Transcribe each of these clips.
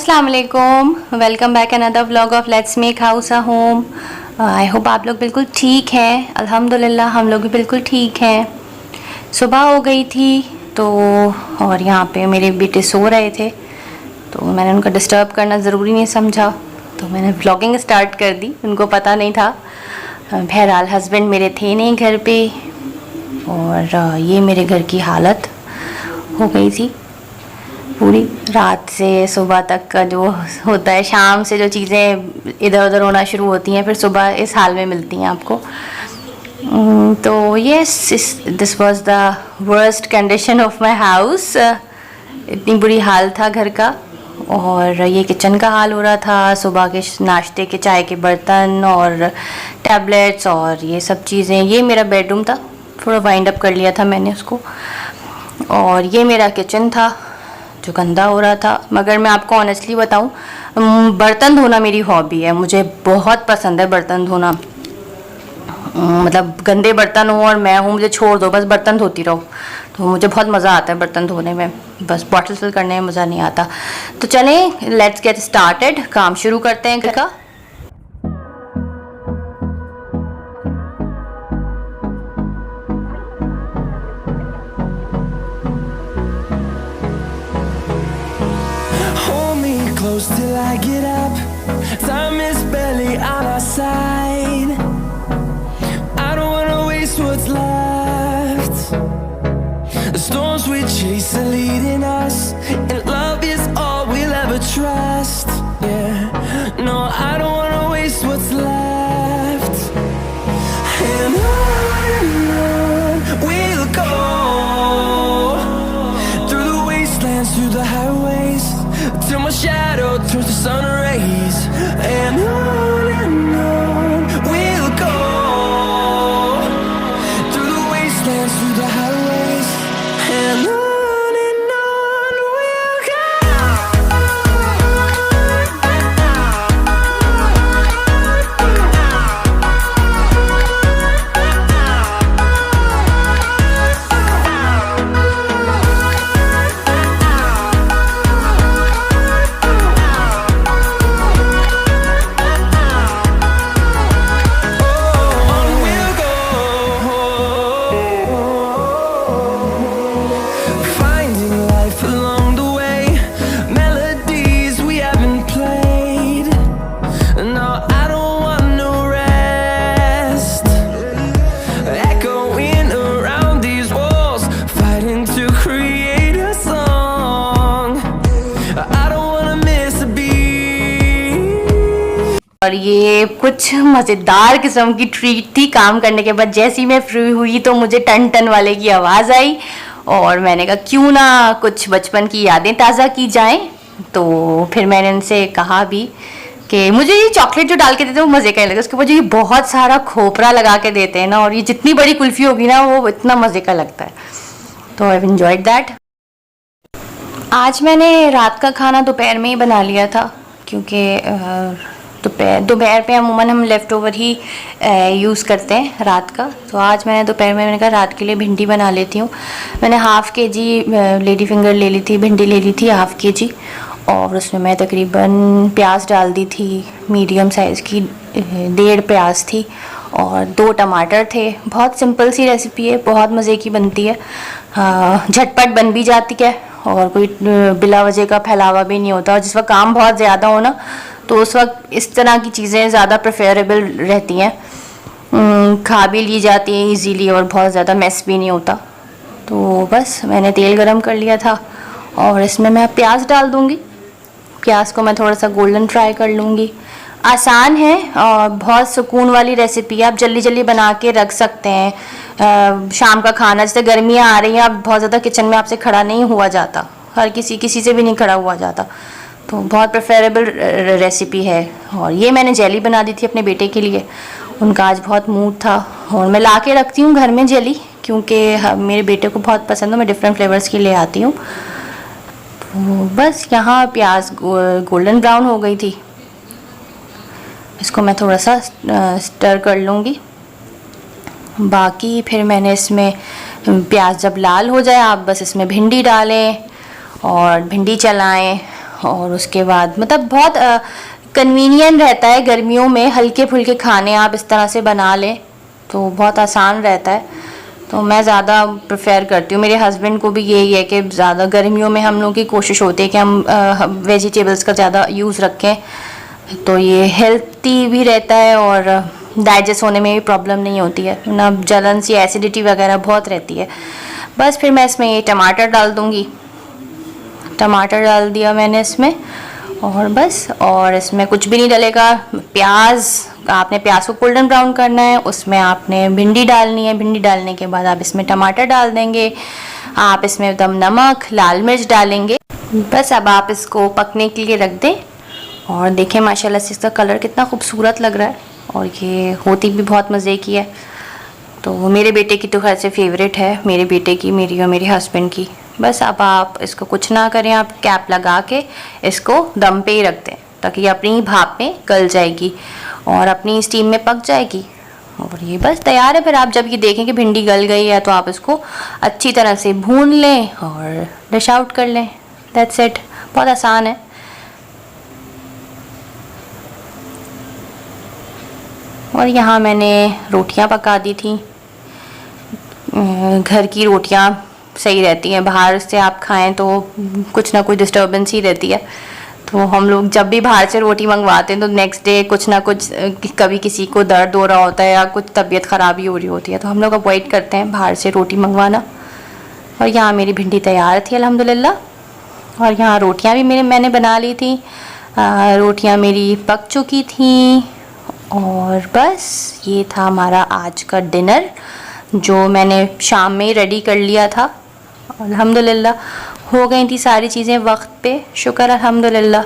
अस्सलाम वालेकुम, welcome back another vlog of let's make house a home. I hope आप लोग बिल्कुल ठीक हैं। अल्हम्दुलिल्लाह हम लोग भी बिल्कुल ठीक हैं। सुबह हो गई थी तो और यहाँ पे मेरे बेटे सो रहे थे तो मैंने उनको डिस्टर्ब करना ज़रूरी नहीं समझा तो मैंने व्लॉगिंग स्टार्ट कर दी। उनको पता नहीं था। बहरहाल हस्बैंड मेरे थे नहीं घर पे और ये मेरे घर की हालत हो गई थी। पूरी रात से सुबह तक का जो होता है, शाम से जो चीज़ें इधर उधर होना शुरू होती हैं फिर सुबह इस हाल में मिलती हैं आपको। तो yes, this was the worst condition of my house. इतनी बुरी हाल था घर का। और ये किचन का हाल हो रहा था। सुबह के नाश्ते के चाय के बर्तन और टैबलेट्स और ये सब चीज़ें। ये मेरा बेडरूम था, थोड़ा वाइंड अप कर लिया था मैंने उसको। और ये मेरा किचन था जो गंदा हो रहा था। मगर मैं आपको ऑनेस्टली बताऊं, बर्तन धोना मेरी हॉबी है। मुझे बहुत पसंद है बर्तन धोना। मतलब गंदे बर्तन हो और मैं हूँ, मुझे छोड़ दो, बस बर्तन धोती रहो। तो मुझे बहुत मज़ा आता है बर्तन धोने में, बस बॉटल फिल करने में मज़ा नहीं आता। तो चलें, लेट्स गेट स्टार्टेड। काम शुरू करते हैं घर का। Till I get up, time is barely on our side. I don't wanna waste what's left. The storms we chase are leading us, and love is all we'll ever trust. Yeah, no, I don't wanna waste what's left. And on we'll go, through the wastelands, through the highways, till my shadow turns to sun rays. And on we'll go, through the wastelands, through the highways. And on we'll go. और ये कुछ मज़ेदार किस्म की treat थी। काम करने के बाद जैसी मैं फ्री हुई तो मुझे टन टन वाले की आवाज़ आई और मैंने कहा क्यों ना कुछ बचपन की यादें ताज़ा की जाएं। तो फिर मैंने इनसे कहा भी कि मुझे ये चॉकलेट जो डाल के देते हैं वो मज़े का ही लगा। उसके बाद ये बहुत सारा खोपरा लगा के देते हैं ना, और ये जितनी बड़ी कुल्फ़ी होगी ना वो इतना मज़े का लगता है। तो आई हैव एंजॉयड दैट। आज मैंने रात का खाना दोपहर में ही बना लिया था क्योंकि दोपहर पे अमूमन हम लेफ़्ट ओवर ही यूज़ करते हैं रात का। तो आज मैंने दोपहर में मैंने कहा रात के लिए भिंडी बना लेती हूँ। मैंने हाफ़ के जी लेडी फिंगर ले ली थी, भिंडी ले ली थी हाफ़ के जी, और उसमें मैं तकरीबन प्याज डाल दी थी मीडियम साइज़ की, 1.5 प्याज थी और 2 टमाटर थे। बहुत सिंपल सी रेसिपी है, बहुत मज़े की बनती है, झटपट बन भी जाती है और कोई बिला वजह का फैलावा भी नहीं होता। और जिस वक्त काम बहुत ज़्यादा हो ना तो उस वक्त इस तरह की चीज़ें ज़्यादा प्रेफरेबल रहती हैं, खा भी ली जाती हैं इजीली और बहुत ज़्यादा मैस भी नहीं होता। तो बस मैंने तेल गरम कर लिया था और इसमें मैं प्याज डाल दूँगी। प्याज को मैं थोड़ा सा गोल्डन फ्राई कर लूँगी। आसान है और बहुत सुकून वाली रेसिपी है, आप जल्दी जल्दी बना के रख सकते हैं। शाम का खाना, जैसे गर्मियाँ आ रही हैं, अब बहुत ज़्यादा किचन में आपसे खड़ा नहीं हुआ जाता, हर किसी से भी नहीं खड़ा हुआ जाता, तो बहुत प्रेफरेबल रेसिपी है। और ये मैंने जेली बना दी थी अपने बेटे के लिए, उनका आज बहुत मूड था और मैं ला के रखती हूँ घर में जेली क्योंकि मेरे बेटे को बहुत पसंद है, मैं डिफरेंट फ्लेवर्स की ले आती हूँ। तो बस यहाँ प्याज गोल्डन ब्राउन हो गई थी, इसको मैं थोड़ा सा स्टर कर लूँगी। बाकी फिर मैंने इसमें प्याज जब लाल हो जाए आप बस इसमें भिंडी डालें और भिंडी चलाएं और उसके बाद मतलब बहुत कन्वीनियंट रहता है गर्मियों में, हल्के फुल्के खाने आप इस तरह से बना लें तो बहुत आसान रहता है। तो मैं ज़्यादा प्रेफर करती हूँ, मेरे हस्बैंड को भी यही है कि ज़्यादा गर्मियों में हम लोग की कोशिश होती है कि हम वेजिटेबल्स का ज़्यादा यूज़ रखें, तो ये हेल्थी भी रहता है और डाइजेस्ट होने में भी प्रॉब्लम नहीं होती है ना, जलन सी एसिडिटी वगैरह बहुत रहती है। बस फिर मैं इसमें ये टमाटर डाल दूँगी, टमाटर डाल दिया मैंने इसमें और बस, और इसमें कुछ भी नहीं डलेगा। प्याज, आपने प्याज को गोल्डन ब्राउन करना है, उसमें आपने भिंडी डालनी है, भिंडी डालने के बाद आप इसमें टमाटर डाल देंगे, आप इसमें एकदम नमक, लाल मिर्च डालेंगे। बस अब आप इसको पकने के लिए रख दें और देखें माशाल्लाह से इसका कलर कितना खूबसूरत लग रहा है और ये होती भी बहुत मज़े की है। तो मेरे बेटे की तो खैर से फेवरेट है, मेरे बेटे की, मेरी और मेरे हस्बैंड की। बस अब आप इसको कुछ ना करें, आप कैप लगा के इसको दम पे ही रख दें ताकि ये अपनी ही भाप में गल जाएगी और अपनी स्टीम में पक जाएगी और ये बस तैयार है। फिर आप जब ये देखें कि भिंडी गल गई है तो आप इसको अच्छी तरह से भून लें और डिश आउट कर लें। दैट्स इट, बहुत आसान है। और यहाँ मैंने रोटियां पका दी थी। घर की रोटियां सही रहती हैं, बाहर से आप खाएं तो कुछ ना कुछ डिस्टर्बेंस ही रहती है। तो हम लोग जब भी बाहर से रोटी मंगवाते हैं तो नेक्स्ट डे कुछ ना कुछ, कभी किसी को दर्द हो रहा होता है या कुछ तबीयत ख़राबी हो रही होती है, तो हम लोग अवॉइड करते हैं बाहर से रोटी मंगवाना। और यहाँ मेरी भिंडी तैयार थी अल्हम्दुलिल्लाह। और यहाँ रोटियाँ भी मैंने बना ली थी, रोटियाँ मेरी पक चुकी थी। और बस ये था हमारा आज का डिनर जो मैंने शाम में ही रेडी कर लिया था। अल्हम्दुलिल्लाह हो गई थी सारी चीज़ें वक्त पे, शुक्र अल्हम्दुलिल्लाह।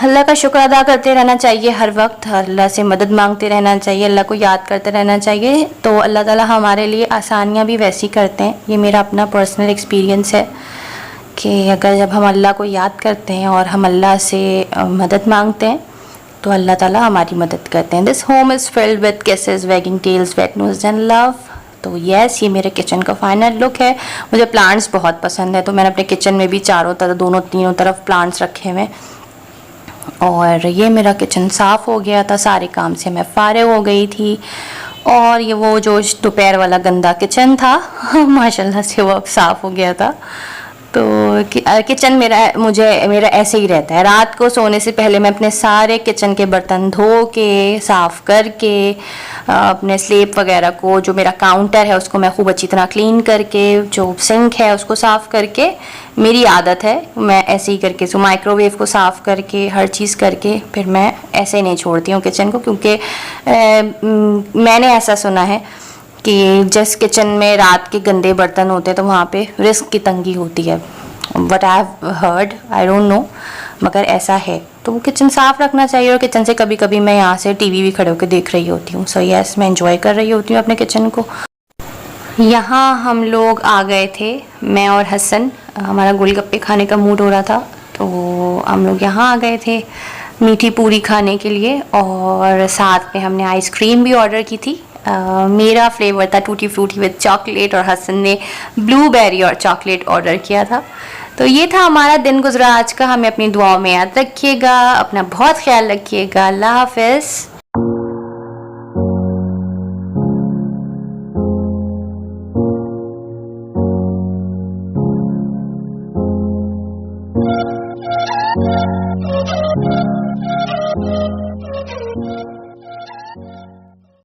अल्लाह का शुक्र अदा करते रहना चाहिए हर वक्त, अल्लाह से मदद मांगते रहना चाहिए, अल्लाह को याद करते रहना चाहिए, तो अल्लाह ताला हमारे लिए आसानियाँ भी वैसी करते हैं। ये मेरा अपना पर्सनल एक्सपीरियंस है कि अगर जब हम अल्लाह को याद करते हैं और हम अल्लाह से मदद मांगते हैं तो अल्लाह ताला हमारी मदद करते हैं। This home is filled with kisses, wagging tails, wet nose and love. तो यस, ये मेरे किचन का फाइनल लुक है। मुझे प्लांट्स बहुत पसंद है तो मैंने अपने किचन में भी चारों तरफ, दोनों तीनों तरफ प्लांट्स रखे हुए। और ये मेरा किचन साफ़ हो गया था, सारे काम से मैं फारिग हो गई थी। और ये वो जो दोपहर वाला गंदा किचन था माशाल्लाह से वो अब साफ़ हो गया था। तो किचन मेरा ऐसे ही रहता है, रात को सोने से पहले मैं अपने सारे किचन के बर्तन धो के साफ़ करके, अपने स्लेब वगैरह को, जो मेरा काउंटर है उसको मैं खूब अच्छी तरह क्लीन करके, जो सिंक है उसको साफ़ करके, मेरी आदत है मैं ऐसे ही करके, सो माइक्रोवेव को साफ़ करके, हर चीज़ करके फिर मैं ऐसे नहीं छोड़ती हूँ किचन को, क्योंकि मैंने ऐसा सुना है कि जिस किचन में रात के गंदे बर्तन होते हैं तो वहाँ पे रिस्क की तंगी होती है। What I have heard, I don't know, मगर ऐसा है। तो वो किचन साफ़ रखना चाहिए। और किचन से कभी कभी मैं यहाँ से टीवी भी खड़े होकर देख रही होती हूँ। सो यस, मैं एंजॉय कर रही होती हूँ अपने किचन को। यहाँ हम लोग आ गए थे, मैं और हसन, हमारा गोलगप्पे खाने का मूड हो रहा था तो हम लोग यहाँ आ गए थे मीठी पूरी खाने के लिए। और साथ में हमने आइसक्रीम भी ऑर्डर की थी। मेरा फ्लेवर था टूटी फ्रूटी विद चॉकलेट और हसन ने ब्लूबेरी और चॉकलेट ऑर्डर किया था। तो ये था हमारा दिन गुजरा आज का। हमें अपनी दुआओं में याद रखिएगा, अपना बहुत ख्याल रखिएगा। अल्लाह हाफ़िज़।